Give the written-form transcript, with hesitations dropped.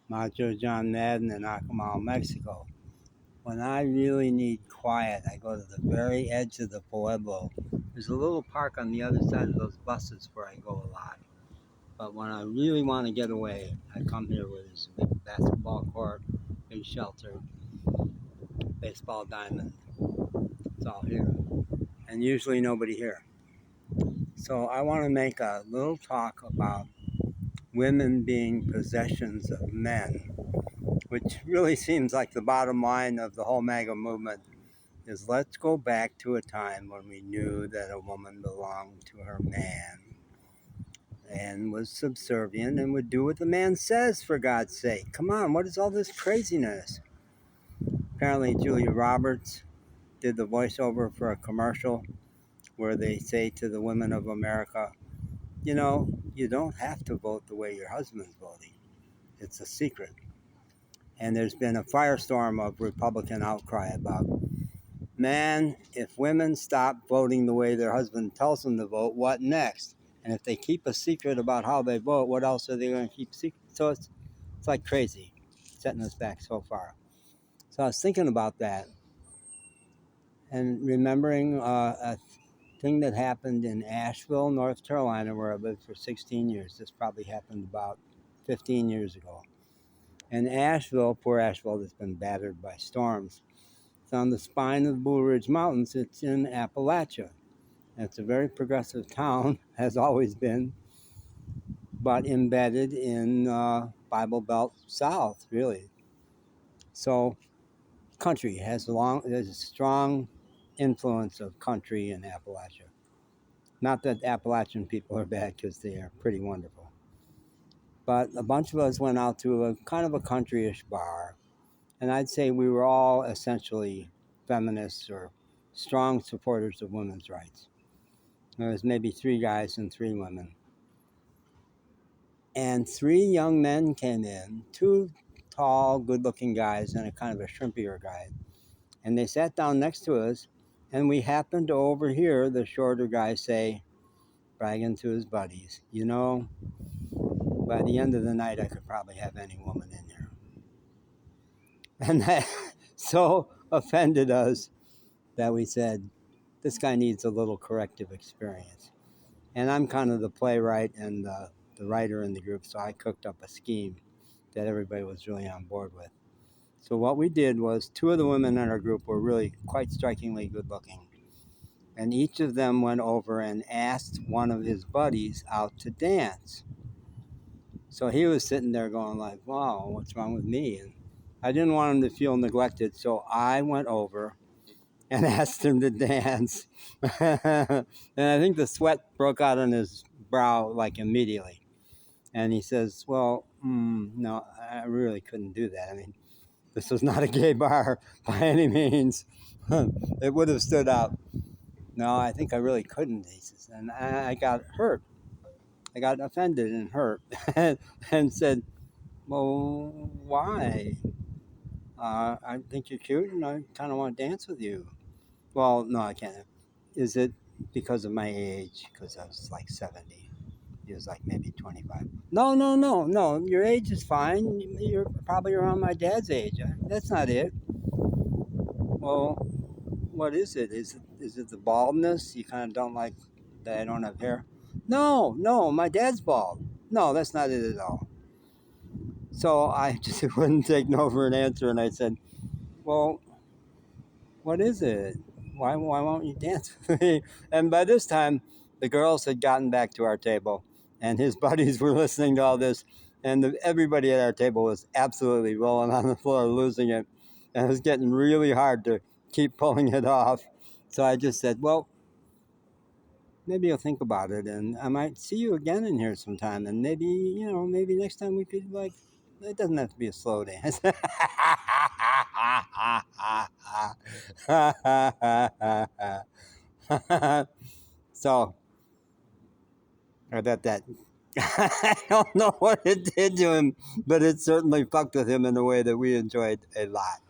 Macho John Madden in Acapulco, Mexico. When I really need quiet, I go to the very edge of the Pueblo. There's a little park on the other side of those buses where I go a lot. But when I really want to get away, I come here where there's a big basketball court, big shelter, baseball diamond. It's all here. And usually nobody here. So I want to make a little talk about women being possessions of men, which really seems like the bottom line of the whole MAGA movement is let's go back to a time when we knew that a woman belonged to her man and was subservient and would do what the man says, for God's sake. Come on, what is all this craziness? Apparently Julia Roberts did the voiceover for a commercial where they say to the women of America, you know, you don't have to vote the way your husband's voting. It's a secret. And there's been a firestorm of Republican outcry about, man, if women stop voting the way their husband tells them to vote, what next? And if they keep a secret about how they vote, what else are they going to keep secret? So it's like crazy, setting us back so far. So I was thinking about that and remembering a thing that happened in Asheville, North Carolina, where I lived for 16 years. This probably happened about 15 years ago. And Asheville, poor Asheville, that's been battered by storms. It's on the spine of the Blue Ridge Mountains. It's in Appalachia. It's a very progressive town, has always been, but embedded in Bible Belt South, really. So country there's a strong influence of country in Appalachia. Not that Appalachian people are bad, because they are pretty wonderful. But a bunch of us went out to a kind of a country-ish bar, and I'd say we were all essentially feminists or strong supporters of women's rights. There was maybe 3 guys and 3 women. And 3 young men came in, 2 tall, good-looking guys and a kind of a shrimpier guy. And they sat down next to us, and we happened to overhear the shorter guy say, bragging to his buddies, you know, by the end of the night, I could probably have any woman in here. And that so offended us that we said, this guy needs a little corrective experience. And I'm kind of the playwright and the writer in the group, so I cooked up a scheme that everybody was really on board with. So what we did was 2 of the women in our group were really quite strikingly good looking. And each of them went over and asked one of his buddies out to dance. So he was sitting there going like, wow, what's wrong with me? And I didn't want him to feel neglected, so I went over and asked him to dance. And I think the sweat broke out on his brow like immediately. And he says, well, no, I really couldn't do that. I mean, this was not a gay bar by any means. It would have stood out. No, I think I really couldn't, he says. And I got hurt. I got offended and hurt and said, well, why? I think you're cute and I kind of want to dance with you. Well, no, I can't. Is it because of my age? Because I was like 70. He was like maybe 25. No. Your age is fine. You're probably around my dad's age. That's not it. Well, what is it? Is it the baldness? You kind of don't like that I don't have hair? No, my dad's bald. No, that's not it at all. So I just wouldn't take no for an answer, and I said, well, what is it? Why won't you dance with me? And by this time, the girls had gotten back to our table, and his buddies were listening to all this, and everybody at our table was absolutely rolling on the floor, losing it, and it was getting really hard to keep pulling it off. So I just said, well, maybe you'll think about it, and I might see you again in here sometime, and maybe next time we could, like, it doesn't have to be a slow dance. So I bet that I don't know what it did to him, but it certainly fucked with him in a way that we enjoyed a lot.